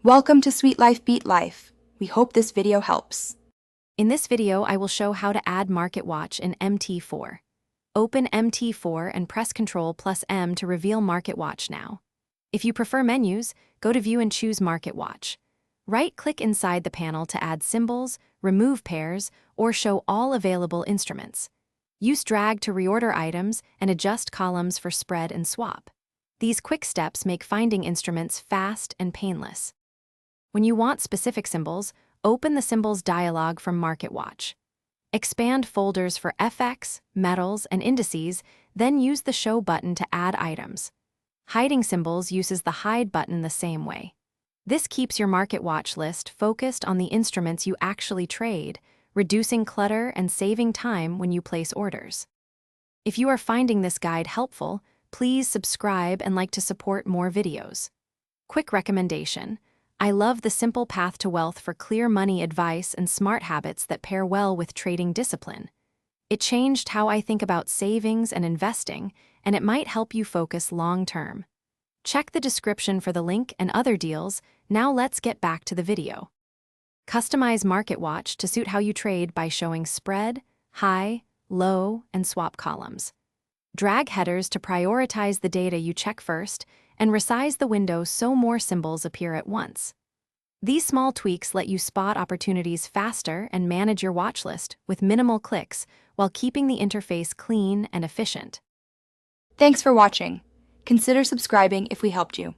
Welcome to Sweet Life Beat Life. We hope this video helps. In this video, I will show how to add Market Watch in MT4. Open MT4 and press Ctrl plus M to reveal Market Watch now. If you prefer menus, go to View and choose Market Watch. Right-click inside the panel to add symbols, remove pairs, or show all available instruments. Use drag to reorder items and adjust columns for spread and swap. These quick steps make finding instruments fast and painless. When you want specific symbols, open the Symbols dialog from Market Watch. Expand folders for FX, metals, and indices, then use the Show button to add items. Hiding symbols uses the Hide button the same way. This keeps your Market Watch list focused on the instruments you actually trade, reducing clutter and saving time when you place orders. If you are finding this guide helpful, please subscribe and like to support more videos. Quick recommendation: I love the simple path to wealth for clear money advice and smart habits that pair well with trading discipline. It changed how I think about savings and investing, and it might help you focus long-term. Check the description for the link and other deals. Now let's get back to the video. Customize Market Watch to suit how you trade by showing spread, high, low, and swap columns. Drag headers to prioritize the data you check first, and resize the window so more symbols appear at once. These small tweaks let you spot opportunities faster and manage your watch list with minimal clicks while keeping the interface clean and efficient. Thanks for watching. Consider subscribing if we helped you.